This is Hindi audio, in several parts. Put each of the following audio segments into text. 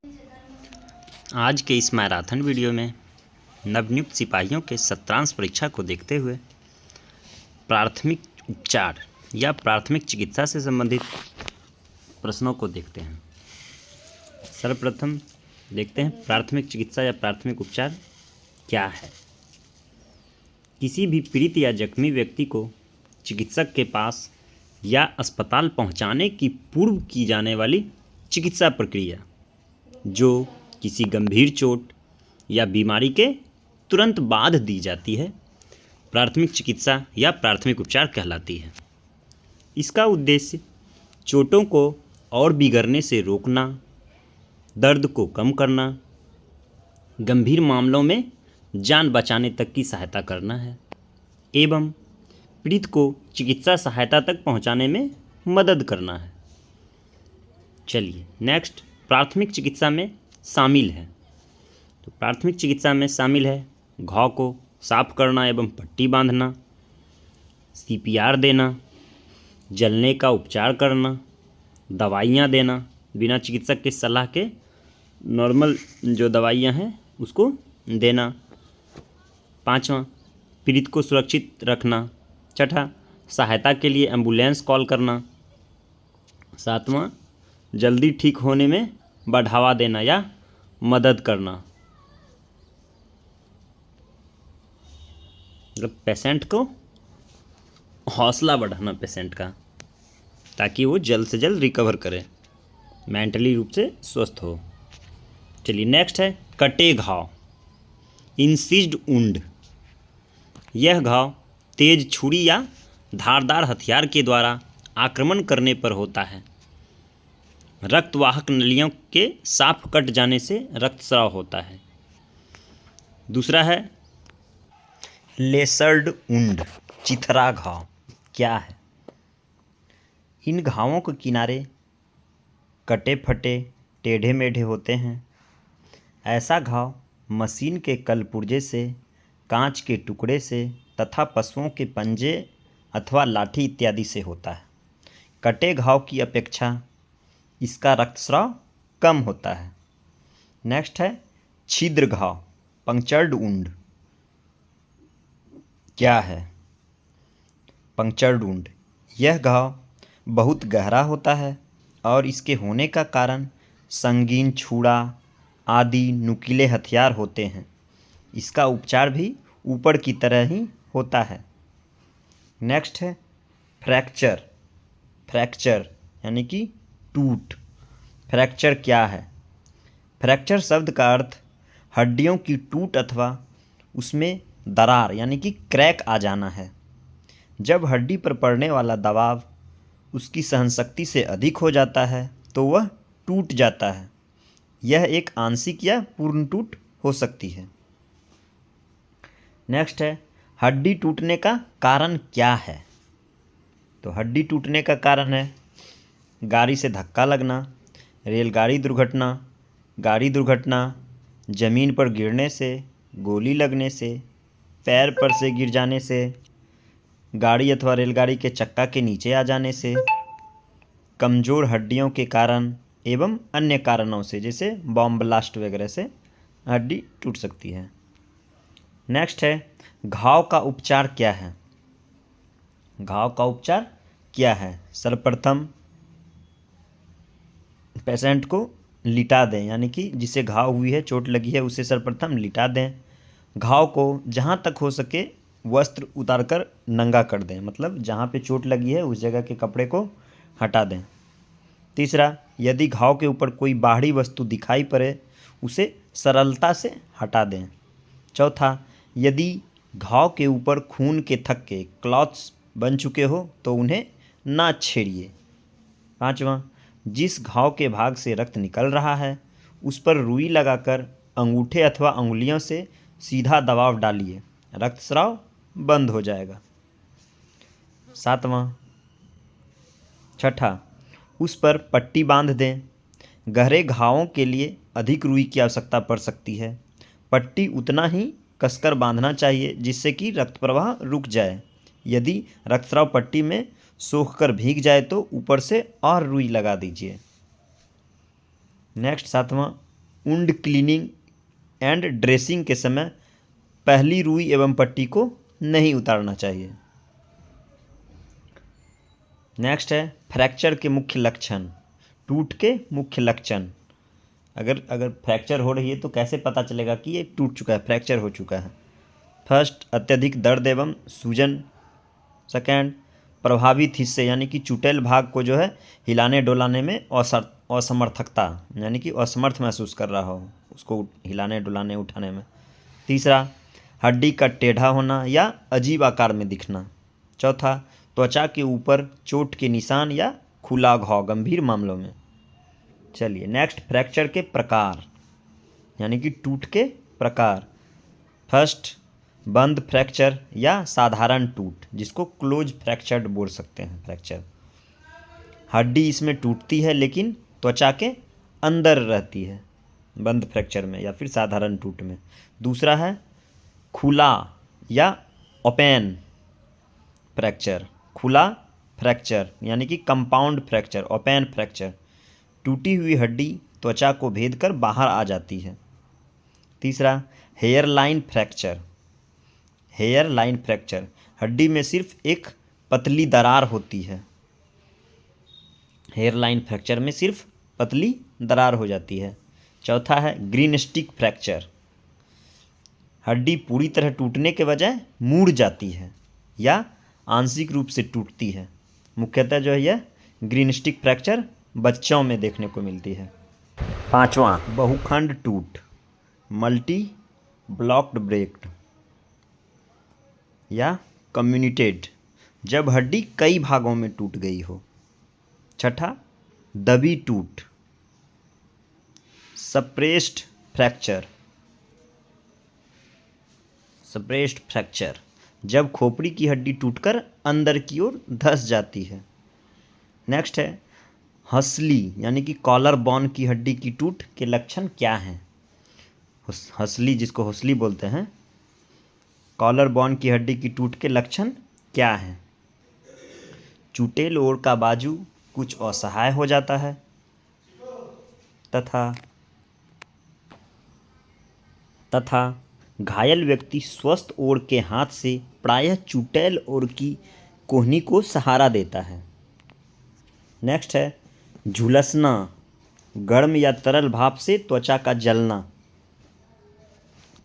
आज के इस मैराथन वीडियो में नवनियुक्त सिपाहियों के सत्रांश परीक्षा को देखते हुए प्राथमिक उपचार या प्राथमिक चिकित्सा से संबंधित प्रश्नों को देखते हैं। सर्वप्रथम देखते हैं प्राथमिक चिकित्सा या प्राथमिक उपचार क्या है। किसी भी पीड़ित या जख्मी व्यक्ति को चिकित्सक के पास या अस्पताल पहुंचाने की पूर्व की जाने वाली चिकित्सा प्रक्रिया जो किसी गंभीर चोट या बीमारी के तुरंत बाद दी जाती है, प्राथमिक चिकित्सा या प्राथमिक उपचार कहलाती है। इसका उद्देश्य चोटों को और बिगड़ने से रोकना, दर्द को कम करना, गंभीर मामलों में जान बचाने तक की सहायता करना है एवं पीड़ित को चिकित्सा सहायता तक पहुंचाने में मदद करना है। चलिए नेक्स्ट प्राथमिक चिकित्सा में शामिल है। तो प्राथमिक चिकित्सा में शामिल है घाव को साफ करना एवं पट्टी बांधना, सीपीआर देना, जलने का उपचार करना, दवाइयाँ देना बिना चिकित्सक के सलाह के, नॉर्मल जो दवाइयाँ हैं उसको देना। पाँचवा पीड़ित को सुरक्षित रखना। छठा सहायता के लिए एम्बुलेंस कॉल करना। सातवां जल्दी ठीक होने में बढ़ावा देना या मदद करना, मतलब पेशेंट को हौसला बढ़ाना पेशेंट का, ताकि वो जल्द से जल्द रिकवर करे, मेंटली रूप से स्वस्थ हो। चलिए नेक्स्ट है कटे घाव, इंसिज्ड वुंड। यह घाव तेज छुरी या धारदार हथियार के द्वारा आक्रमण करने पर होता है। रक्तवाहक नलियों के साफ कट जाने से रक्तस्राव होता है। दूसरा है लेसर्ड वुंड, चिथरा घाव क्या है। इन घावों के किनारे कटे फटे टेढ़े मेढ़े होते हैं। ऐसा घाव मशीन के कलपुर्जे से, कांच के टुकड़े से तथा पशुओं के पंजे अथवा लाठी इत्यादि से होता है। कटे घाव की अपेक्षा इसका रक्तस्राव कम होता है। नेक्स्ट है छिद्र घाव, पंक्चर्ड वुंड क्या है। पंक्चर्ड वुंड, यह घाव बहुत गहरा होता है और इसके होने का कारण संगीन छुरा आदि नुकीले हथियार होते हैं। इसका उपचार भी ऊपर की तरह ही होता है। नेक्स्ट है फ्रैक्चर, फ्रैक्चर यानी कि टूट। फ्रैक्चर क्या है। फ्रैक्चर शब्द का अर्थ हड्डियों की टूट अथवा उसमें दरार यानी कि क्रैक आ जाना है। जब हड्डी पर पड़ने वाला दबाव उसकी सहनशक्ति से अधिक हो जाता है तो वह टूट जाता है। यह एक आंशिक या पूर्ण टूट हो सकती है। नेक्स्ट है हड्डी टूटने का कारण क्या है। तो हड्डी टूटने का कारण है गाड़ी से धक्का लगना, रेलगाड़ी दुर्घटना, गाड़ी दुर्घटना, ज़मीन पर गिरने से, गोली लगने से, पैर पर से गिर जाने से, गाड़ी अथवा रेलगाड़ी के चक्का के नीचे आ जाने से, कमज़ोर हड्डियों के कारण एवं अन्य कारणों से जैसे बॉम्ब ब्लास्ट वगैरह से हड्डी टूट सकती है। नेक्स्ट है घाव का उपचार क्या है। घाव का उपचार क्या है। सर्वप्रथम पेशेंट को लिटा दें, यानी कि जिसे घाव हुई है, चोट लगी है, उसे सर्वप्रथम लिटा दें। घाव को जहाँ तक हो सके वस्त्र उतारकर नंगा कर दें, मतलब जहाँ पे चोट लगी है उस जगह के कपड़े को हटा दें। तीसरा, यदि घाव के ऊपर कोई बाहरी वस्तु दिखाई पड़े उसे सरलता से हटा दें। चौथा, यदि घाव के ऊपर खून के थक्के क्लॉट्स बन चुके हो तो उन्हें ना छेड़िए। पाँचवा, जिस घाव के भाग से रक्त निकल रहा है उस पर रुई लगाकर अंगूठे अथवा अंगुलियों से सीधा दबाव डालिए, रक्तस्राव बंद हो जाएगा। सातवां, छठा, उस पर पट्टी बांध दें। गहरे घावों के लिए अधिक रुई की आवश्यकता पड़ सकती है। पट्टी उतना ही कसकर बांधना चाहिए जिससे कि रक्त प्रवाह रुक जाए। यदि रक्तस्राव पट्टी में सूख कर भीग जाए तो ऊपर से और रुई लगा दीजिए। नेक्स्ट सातवां, वुंड क्लीनिंग एंड ड्रेसिंग के समय पहली रुई एवं पट्टी को नहीं उतारना चाहिए। नेक्स्ट है फ्रैक्चर के मुख्य लक्षण। टूट के मुख्य लक्षण, अगर फ्रैक्चर हो रही है तो कैसे पता चलेगा कि ये टूट चुका है, फ्रैक्चर हो चुका है। फर्स्ट, अत्यधिक दर्द एवं सूजन। सेकेंड, प्रभावित हिस्से यानी कि चुटेल भाग को जो है हिलाने डुलाने में असमर्थकता, यानी कि असमर्थ महसूस कर रहा हो उसको हिलाने डुलाने उठाने में। तीसरा, हड्डी का टेढ़ा होना या अजीब आकार में दिखना। चौथा, त्वचा के ऊपर चोट के निशान या खुला घाव गंभीर मामलों में। चलिए नेक्स्ट, फ्रैक्चर के प्रकार यानी कि टूट के प्रकार। फर्स्ट, बंद फ्रैक्चर या साधारण टूट, जिसको क्लोज फ्रैक्चर बोल सकते हैं। फ्रैक्चर, हड्डी इसमें टूटती है लेकिन त्वचा के अंदर रहती है, बंद फ्रैक्चर में या फिर साधारण टूट में। दूसरा है खुला या ओपन फ्रैक्चर। खुला फ्रैक्चर यानी कि कंपाउंड फ्रैक्चर, ओपन फ्रैक्चर, टूटी हुई हड्डी त्वचा को भेद कर बाहर आ जाती है। तीसरा, hairline fracture. Hairline fracture, हड्डी में सिर्फ एक पतली दरार होती है। हेयर लाइन फ्रैक्चर में सिर्फ पतली दरार हो जाती है। चौथा है ग्रीन स्टिक फ्रैक्चर, हड्डी पूरी तरह टूटने के बजाय मुड़ जाती है या आंशिक रूप से टूटती है। मुख्यतः जो है यह ग्रीन स्टिक फ्रैक्चर बच्चों में देखने को मिलती है। पांचवा, बहुखंड टूट, मल्टी ब्लॉक्ड ब्रेक या कम्युनिटेड, जब हड्डी कई भागों में टूट गई हो। छठा, दबी टूट, सप्रेस्ड फ्रैक्चर। सप्रेस्ड फ्रैक्चर, जब खोपड़ी की हड्डी टूटकर अंदर की ओर धंस जाती है। नेक्स्ट है हंसली यानी कि कॉलर बोन की हड्डी की टूट के लक्षण क्या हैं। हंसली, जिसको हंसली बोलते हैं, कॉलर बोन की हड्डी की टूट के लक्षण क्या हैं। चुटेल ओर का बाजू कुछ असहाय हो जाता है तथा घायल व्यक्ति स्वस्थ ओर के हाथ से प्रायः चुटेल ओर की कोहनी को सहारा देता है। नेक्स्ट है झुलसना, गर्म या तरल भाप से त्वचा का जलना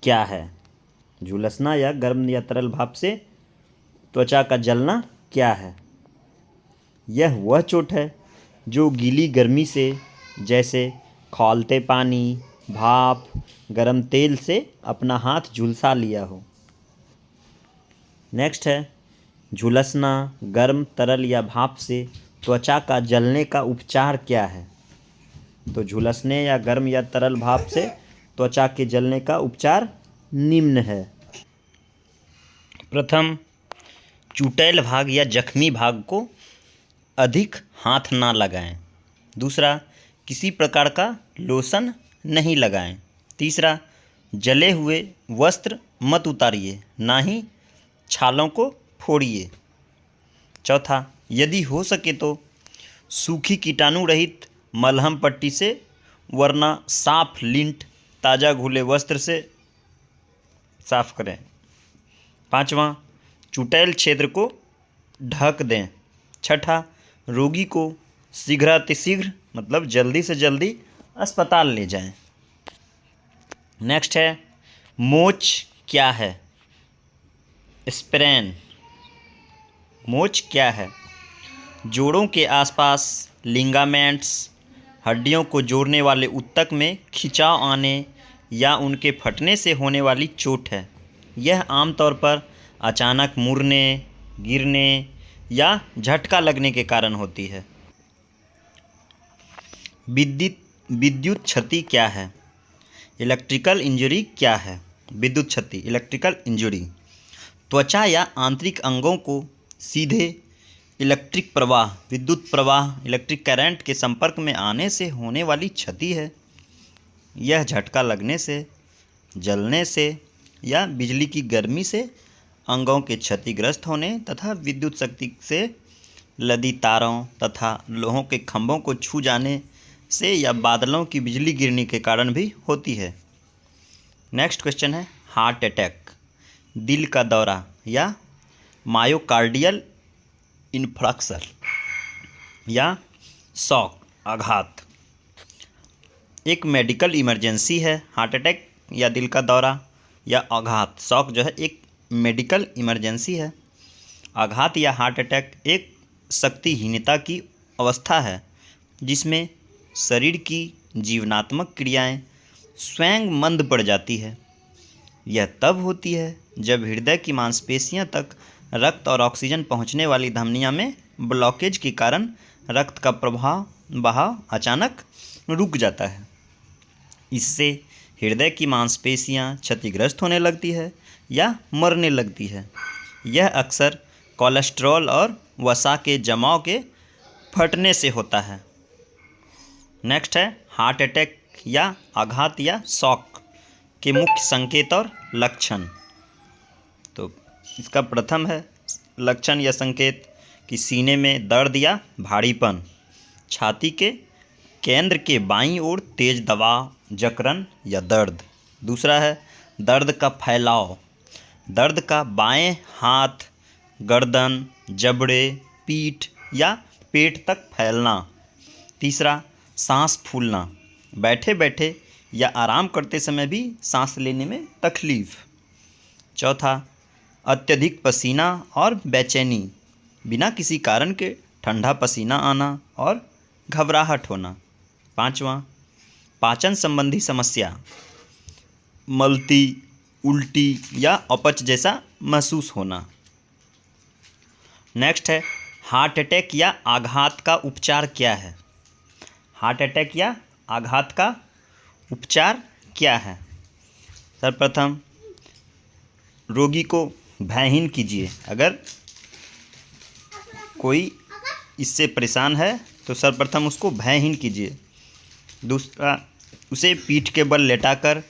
क्या है। झुलसना या गर्म या तरल भाप से त्वचा का जलना क्या है। यह वह चोट है जो गीली गर्मी से, जैसे खौलते पानी, भाप, गरम तेल से अपना हाथ झुलसा लिया हो। नेक्स्ट है झुलसना, गर्म, तरल या भाप से त्वचा का जलने का उपचार क्या है। तो झुलसने या गर्म या तरल भाप से त्वचा के जलने का उपचार निम्न है। प्रथम, चुटेल भाग या जख्मी भाग को अधिक हाथ ना लगाएं। दूसरा, किसी प्रकार का लोशन नहीं लगाएं। तीसरा, जले हुए वस्त्र मत उतारिए, ना ही छालों को फोड़िए। चौथा, यदि हो सके तो सूखी कीटाणु रहित मलहम पट्टी से वरना साफ लिंट ताज़ा घुले वस्त्र से साफ करें। पांचवा, चुटेल क्षेत्र को ढक दें। छठा, रोगी को शीघ्रातिशीघ्र मतलब जल्दी से जल्दी अस्पताल ले जाएं। नेक्स्ट है मोच क्या है। स्प्रेन, मोच क्या है। जोड़ों के आसपास लिगामेंट्स, हड्डियों को जोड़ने वाले ऊतक में खिंचाव आने या उनके फटने से होने वाली चोट है। यह आमतौर पर अचानक मुड़ने, गिरने या झटका लगने के कारण होती है। विद्युत क्षति क्या है। इलेक्ट्रिकल इंजरी क्या है। विद्युत क्षति, इलेक्ट्रिकल इंजरी, त्वचा या आंतरिक अंगों को सीधे इलेक्ट्रिक प्रवाह, विद्युत प्रवाह, इलेक्ट्रिक करंट के संपर्क में आने से होने वाली क्षति है। यह झटका लगने से, जलने से या बिजली की गर्मी से अंगों के क्षतिग्रस्त होने तथा विद्युत शक्ति से लदी तारों तथा लोहों के खंभों को छू जाने से या बादलों की बिजली गिरने के कारण भी होती है। नेक्स्ट क्वेश्चन है हार्ट अटैक, दिल का दौरा या मायोकार्डियल इन्फ्राक्शन या शॉक आघात एक मेडिकल इमरजेंसी है। हार्ट अटैक या दिल का दौरा या आघात शॉक जो है एक मेडिकल इमरजेंसी है। आघात या हार्ट अटैक एक शक्तिहीनता की अवस्था है जिसमें शरीर की जीवनात्मक क्रियाएं स्वयं मंद पड़ जाती है। यह तब होती है जब हृदय की मांसपेशियों तक रक्त और ऑक्सीजन पहुंचने वाली धमनियों में ब्लॉकेज के कारण रक्त का बहाव अचानक रुक जाता है। इससे हृदय की मांसपेशियां क्षतिग्रस्त होने लगती है या मरने लगती है। यह अक्सर कोलेस्ट्रॉल और वसा के जमाव के फटने से होता है। नेक्स्ट है हार्ट अटैक या आघात या शॉक के मुख्य संकेत और लक्षण। तो इसका प्रथम है लक्षण या संकेत कि सीने में दर्द या भारीपन, छाती के केंद्र के बाईं ओर तेज दबाव, जकड़न या दर्द। दूसरा है दर्द का फैलाव, दर्द का बाएं हाथ, गर्दन, जबड़े, पीठ या पेट तक फैलना। तीसरा सांस फूलना, बैठे बैठे या आराम करते समय भी सांस लेने में तकलीफ। चौथा अत्यधिक पसीना और बेचैनी, बिना किसी कारण के ठंडा पसीना आना और घबराहट होना। पांचवा पाचन संबंधी समस्या, मलती, उल्टी या अपच जैसा महसूस होना। नेक्स्ट है हार्ट अटैक या आघात का उपचार क्या है। हार्ट अटैक या आघात का उपचार क्या है। सर्वप्रथम रोगी को भयहीन कीजिए। अगर कोई इससे परेशान है तो सर्वप्रथम उसको भयहीन कीजिए। दूसरा उसे पीठ के बल लेटाकर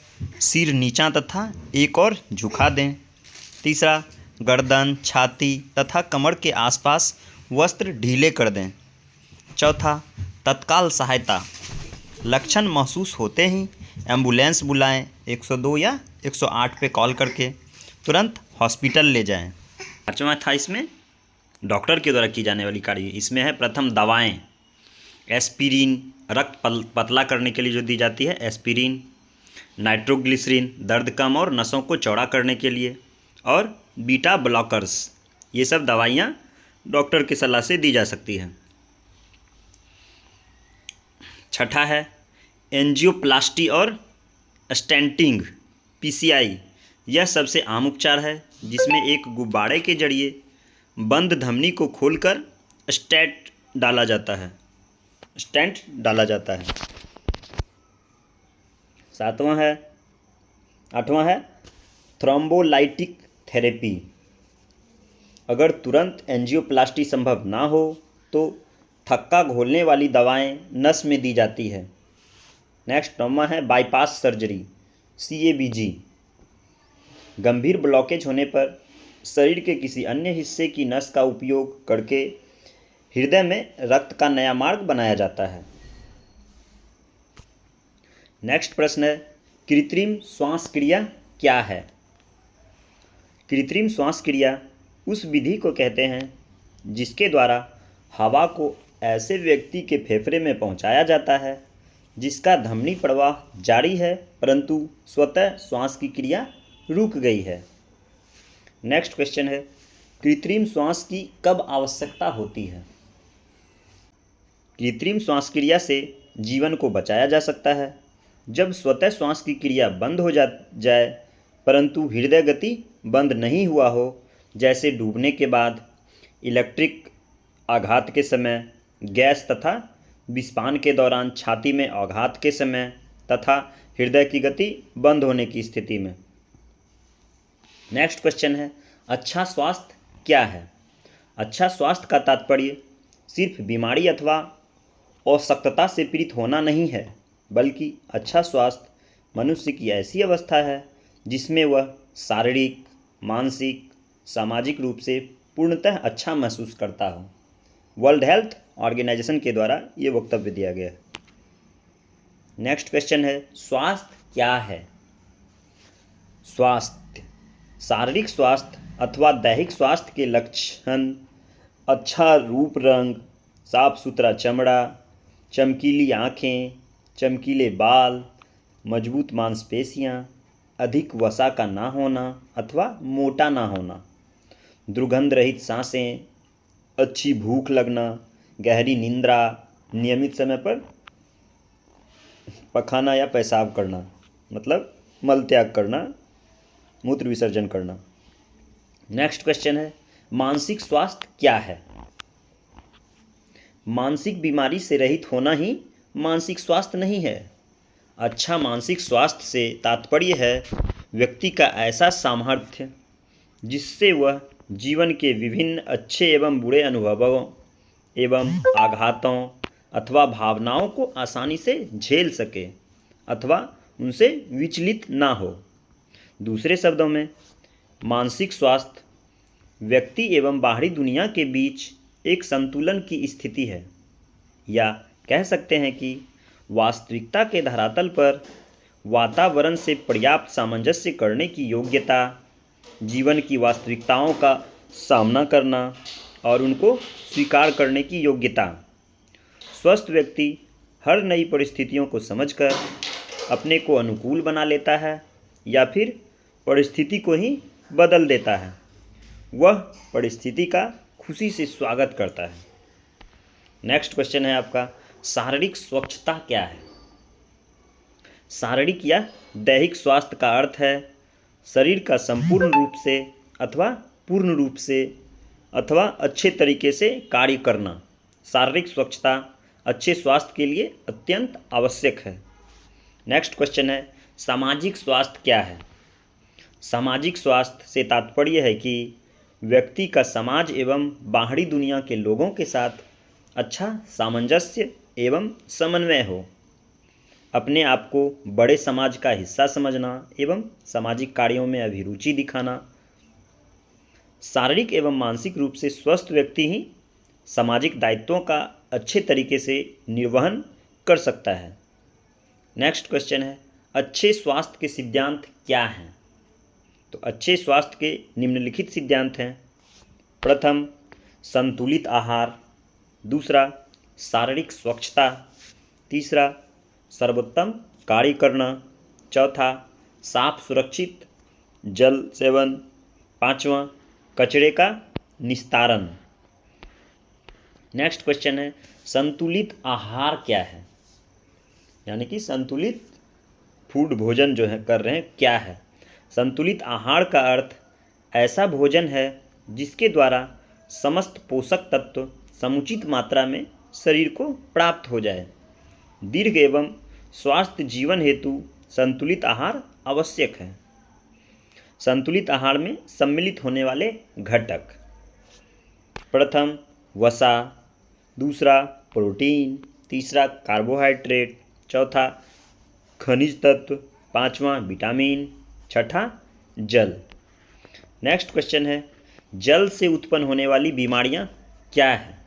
सिर नीचा तथा एक और झुका दें। तीसरा गर्दन, छाती तथा कमर के आसपास वस्त्र ढीले कर दें। चौथा तत्काल सहायता, लक्षण महसूस होते ही एम्बुलेंस बुलाएं, 102 या 108 पे कॉल करके तुरंत हॉस्पिटल ले जाएं। पाँचवा था इसमें डॉक्टर के द्वारा की जाने वाली कार्य। इसमें है प्रथम दवाएं, एस्पिरिन रक्त पतला करने के लिए जो दी जाती है, एस्पिरिन, नाइट्रोग्लिसरीन दर्द कम और नसों को चौड़ा करने के लिए, और बीटा ब्लॉकर्स, ये सब दवाइयाँ डॉक्टर की सलाह से दी जा सकती हैं। छठा है एंजियोप्लास्टी और स्टेंटिंग, पीसीआई। यह सबसे आम उपचार है जिसमें एक गुब्बारे के जरिए बंद धमनी को खोलकर स्टेंट डाला जाता है। आठवां है थ्रोम्बोलाइटिक थेरेपी। अगर तुरंत एंजियोप्लास्टी संभव ना हो तो थक्का घोलने वाली दवाएं नस में दी जाती है। नेक्स्ट नौवां है बाईपास सर्जरी, CABG। गंभीर ब्लॉकेज होने पर शरीर के किसी अन्य हिस्से की नस का उपयोग करके हृदय में रक्त का नया मार्ग बनाया जाता है। नेक्स्ट प्रश्न है कृत्रिम श्वास क्रिया क्या है। कृत्रिम श्वास क्रिया उस विधि को कहते हैं जिसके द्वारा हवा को ऐसे व्यक्ति के फेफड़े में पहुंचाया जाता है जिसका धमनी प्रवाह जारी है परंतु स्वतः श्वास की क्रिया रुक गई है। नेक्स्ट क्वेश्चन है कृत्रिम श्वास की कब आवश्यकता होती है। कृत्रिम श्वास क्रिया से जीवन को बचाया जा सकता है जब स्वतः श्वास की क्रिया बंद हो जाए परंतु हृदय गति बंद नहीं हुआ हो, जैसे डूबने के बाद, इलेक्ट्रिक आघात के समय, गैस तथा विस्फान के दौरान, छाती में आघात के समय तथा हृदय की गति बंद होने की स्थिति में। नेक्स्ट क्वेश्चन है अच्छा स्वास्थ्य क्या है। अच्छा स्वास्थ्य का तात्पर्य सिर्फ बीमारी अथवा अशक्तता से पीड़ित होना नहीं है, बल्कि अच्छा स्वास्थ्य मनुष्य की ऐसी अवस्था है जिसमें वह शारीरिक, मानसिक, सामाजिक रूप से पूर्णतः अच्छा महसूस करता हो। वर्ल्ड हेल्थ ऑर्गेनाइजेशन के द्वारा ये वक्तव्य दिया गया है। नेक्स्ट क्वेश्चन है, स्वास्थ्य क्या है? स्वास्थ्य, शारीरिक स्वास्थ्य अथवा दैहिक स्वास्थ्य के लक्षण अच्छा रूप रंग, साफ सुथरा चमड़ा, चमकीली आँखें, चमकीले बाल, मजबूत मांसपेशियाँ, अधिक वसा का ना होना अथवा मोटा ना होना, दुर्गंध रहित सांसें, अच्छी भूख लगना, गहरी निंद्रा, नियमित समय पर पखाना या पेशाब करना, मतलब मल त्याग करना, मूत्र विसर्जन करना। नेक्स्ट क्वेश्चन है, मानसिक स्वास्थ्य क्या है? मानसिक बीमारी से रहित होना ही मानसिक स्वास्थ्य नहीं है। अच्छा मानसिक स्वास्थ्य से तात्पर्य है व्यक्ति का ऐसा सामर्थ्य जिससे वह जीवन के विभिन्न अच्छे एवं बुरे अनुभवों एवं आघातों अथवा भावनाओं को आसानी से झेल सके अथवा उनसे विचलित ना हो। दूसरे शब्दों में, मानसिक स्वास्थ्य व्यक्ति एवं बाहरी दुनिया के बीच एक संतुलन की स्थिति है, या कह सकते हैं कि वास्तविकता के धरातल पर वातावरण से पर्याप्त सामंजस्य करने की योग्यता, जीवन की वास्तविकताओं का सामना करना और उनको स्वीकार करने की योग्यता। स्वस्थ व्यक्ति हर नई परिस्थितियों को समझकर अपने को अनुकूल बना लेता है या फिर परिस्थिति को ही बदल देता है। वह परिस्थिति का खुशी से स्वागत करता है। नेक्स्ट क्वेश्चन है आपका, शारीरिक स्वच्छता क्या है? शारीरिक या दैहिक स्वास्थ्य का अर्थ है शरीर का संपूर्ण रूप से अथवा पूर्ण रूप से अथवा अच्छे तरीके से कार्य करना। शारीरिक स्वच्छता अच्छे स्वास्थ्य के लिए अत्यंत आवश्यक है। नेक्स्ट क्वेश्चन है, सामाजिक स्वास्थ्य क्या है? सामाजिक स्वास्थ्य से तात्पर्य है कि व्यक्ति का समाज एवं बाहरी दुनिया के लोगों के साथ अच्छा सामंजस्य एवं समन्वय हो, अपने आप को बड़े समाज का हिस्सा समझना एवं सामाजिक कार्यों में अभिरुचि दिखाना। शारीरिक एवं मानसिक रूप से स्वस्थ व्यक्ति ही सामाजिक दायित्वों का अच्छे तरीके से निर्वहन कर सकता है। नेक्स्ट क्वेश्चन है, अच्छे स्वास्थ्य के सिद्धांत क्या हैं? तो अच्छे स्वास्थ्य के निम्नलिखित सिद्धांत हैं। प्रथम, संतुलित आहार। दूसरा, शारीरिक स्वच्छता। तीसरा, सर्वोत्तम कार्य करना। चौथा, साफ सुरक्षित जल सेवन। पांचवा, कचरे का निस्तारण। नेक्स्ट क्वेश्चन है, संतुलित आहार क्या है? यानी कि संतुलित फूड भोजन जो है कर रहे हैं क्या है? संतुलित आहार का अर्थ ऐसा भोजन है जिसके द्वारा समस्त पोषक तत्व समुचित मात्रा में शरीर को प्राप्त हो जाए। दीर्घ एवं स्वास्थ्य जीवन हेतु संतुलित आहार आवश्यक है। संतुलित आहार में सम्मिलित होने वाले घटक, प्रथम वसा, दूसरा प्रोटीन, तीसरा कार्बोहाइड्रेट, चौथा खनिज तत्व, पांचवा विटामिन, छठा जल। नेक्स्ट क्वेश्चन है, जल से उत्पन्न होने वाली बीमारियां क्या है?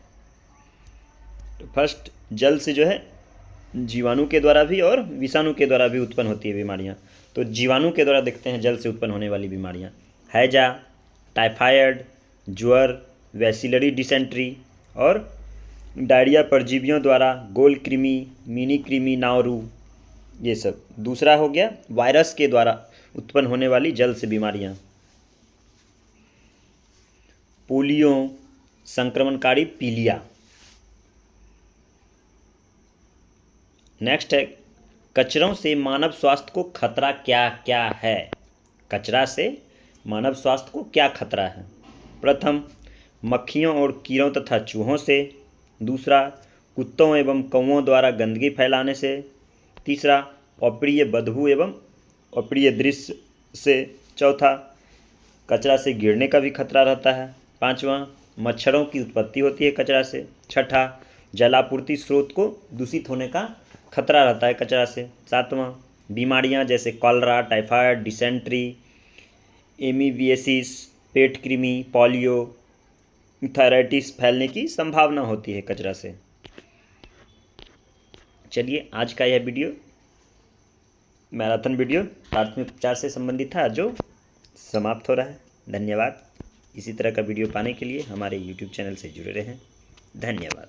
तो फर्स्ट, जल से जो है जीवाणु के द्वारा भी और विषाणु के द्वारा भी उत्पन्न होती है बीमारियां। तो जीवाणु के द्वारा देखते हैं जल से उत्पन्न होने वाली बीमारियां, हैजा, टाइफाइड, ज्वर, वैसिलरी डिसेंट्री और डायरिया परजीवियों द्वारा गोल कृमि, मिनी कृमि, नाउरू, ये सब। दूसरा हो गया वायरस के द्वारा उत्पन्न होने वाली जल से बीमारियां, पोलियो, संक्रमणकारी पीलिया। नेक्स्ट है, कचरों से मानव स्वास्थ्य को खतरा क्या क्या है? कचरा से मानव स्वास्थ्य को क्या खतरा है? प्रथम, मक्खियों और कीड़ों तथा चूहों से। दूसरा, कुत्तों एवं कौवों द्वारा गंदगी फैलाने से। तीसरा, अप्रिय बदबू एवं अप्रिय दृश्य से। चौथा, कचरा से गिरने का भी खतरा रहता है। पांचवा, मच्छरों की उत्पत्ति होती है कचरा से। छठा, जलापूर्ति स्रोत को दूषित होने का खतरा रहता है कचरा से। सातवां, बीमारियां जैसे कॉलरा, टाइफाइड, डिसेंट्री, एमीविएसिस, पेट कृमि, पोलियो, थायराइटिस फैलने की संभावना होती है कचरा से। चलिए, आज का यह वीडियो मैराथन वीडियो प्राथमिक उपचार से संबंधित था जो समाप्त हो रहा है। धन्यवाद। इसी तरह का वीडियो पाने के लिए हमारे YouTube चैनल से जुड़े रहें। धन्यवाद।